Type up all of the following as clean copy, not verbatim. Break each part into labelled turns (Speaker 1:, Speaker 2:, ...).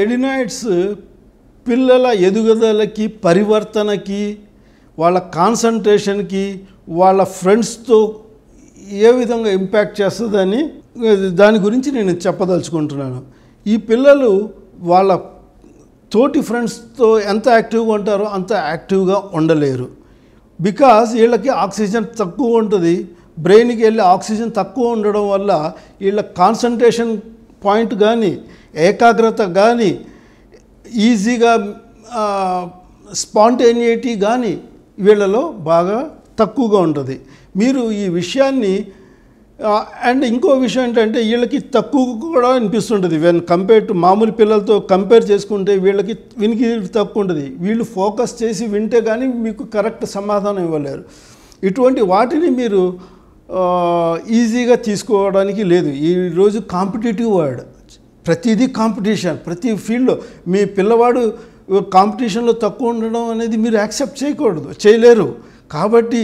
Speaker 1: Adenoids పిల్లల ఎదుగుదలకి పరివర్తనకి వాళ్ళ కాన్సంట్రేషన్కి వాళ్ళ ఫ్రెండ్స్తో ఏ విధంగా ఇంపాక్ట్ చేస్తుందని దాని గురించి నేను చెప్పదలుచుకుంటున్నాను. ఈ పిల్లలు వాళ్ళ తోటి ఫ్రెండ్స్తో ఎంత యాక్టివ్గా ఉంటారో అంత యాక్టివ్గా ఉండలేరు. బికాజ్ వీళ్ళకి ఆక్సిజన్ తక్కువ ఉంటుంది. బ్రెయిన్కి వెళ్ళి ఆక్సిజన్ తక్కువ ఉండడం వల్ల వీళ్ళ కాన్సంట్రేషన్ పాయింట్ కానీ ఏకాగ్రత కానీ ఈజీగా స్పాంటేనిటీ కానీ వీళ్ళలో బాగా తక్కువగా ఉంటుంది. మీరు ఈ విషయాన్ని అండ్ ఇంకో విషయం ఏంటంటే వీళ్ళకి తక్కువ కూడా అనిపిస్తుంటుంది. వెన్ కంపేర్ టు మామూలు పిల్లలతో కంపేర్ చేసుకుంటే వీళ్ళకి వినికి తక్కువ ఉంటుంది. వీళ్ళు ఫోకస్ చేసి వింటే కానీ మీకు కరెక్ట్ సమాధానం ఇవ్వలేరు. ఇటువంటి వాటిని మీరు ఈజీగా తీసుకోవడానికి లేదు. ఈరోజు కాంపిటేటివ్ వరల్డ్, ప్రతిదీ కాంపిటీషన్, ప్రతి ఫీల్డ్లో మీ పిల్లవాడు కాంపిటీషన్లో తక్కువ ఉండడం అనేది మీరు యాక్సెప్ట్ చేయలేరు. కాబట్టి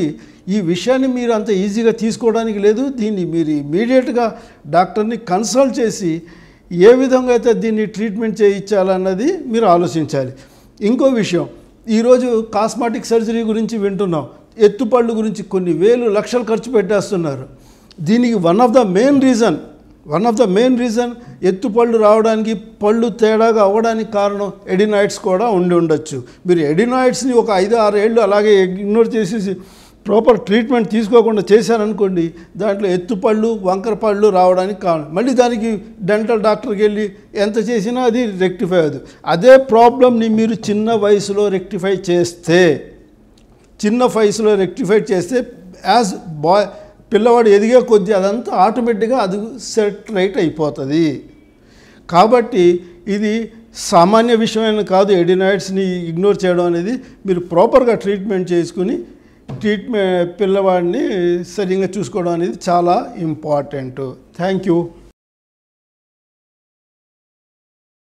Speaker 1: ఈ విషయాన్ని మీరు అంత ఈజీగా తీసుకోవడానికి లేదు. దీన్ని మీరు ఇమీడియట్గా డాక్టర్ని కన్సల్ట్ చేసి ఏ విధంగా అయితే దీన్ని ట్రీట్మెంట్ చేయించాలన్నది మీరు ఆలోచించాలి. ఇంకో విషయం, ఈరోజు కాస్మెటిక్ సర్జరీ గురించి వింటున్నాం. ఎత్తుపళ్ళు గురించి కొన్ని వేలు లక్షలు ఖర్చు పెట్టేస్తున్నారు. దీనికి one of the main reason ఎత్తుపళ్ళు రావడానికి, పళ్ళు తేడాగా అవ్వడానికి కారణం ఎడినాయిడ్స్ కూడా ఉండొచ్చు. మీరు ఎడినాయిడ్స్ని ఒక 5-6 ఏళ్ళు అలాగే ఇగ్నోర్ చేసేసి ప్రాపర్ ట్రీట్మెంట్ తీసుకోకుండా చేశారనుకోండి, దాంట్లో ఎత్తుపళ్ళు వంకర పళ్ళు రావడానికి కారణం. మళ్ళీ దానికి డెంటల్ డాక్టర్కి వెళ్ళి ఎంత చేసినా అది రెక్టిఫై అవ్వదు. అదే ప్రాబ్లమ్ని మీరు చిన్న వయసులో రెక్టిఫై చేస్తే యాజ్ పిల్లవాడు ఎదిగే కొద్దీ అదంతా ఆటోమేటిక్గా అది సెట్ రైట్ అయిపోతుంది. కాబట్టి ఇది సామాన్య విషయమైన కాదు. ఎడినాయిడ్స్ని ఇగ్నోర్ చేయడం అనేది మీరు ప్రాపర్గా ట్రీట్మెంట్ చేసుకుని పిల్లవాడిని సరిగ్గా చూసుకోవడం అనేది చాలా ఇంపార్టెంట్. Thank you.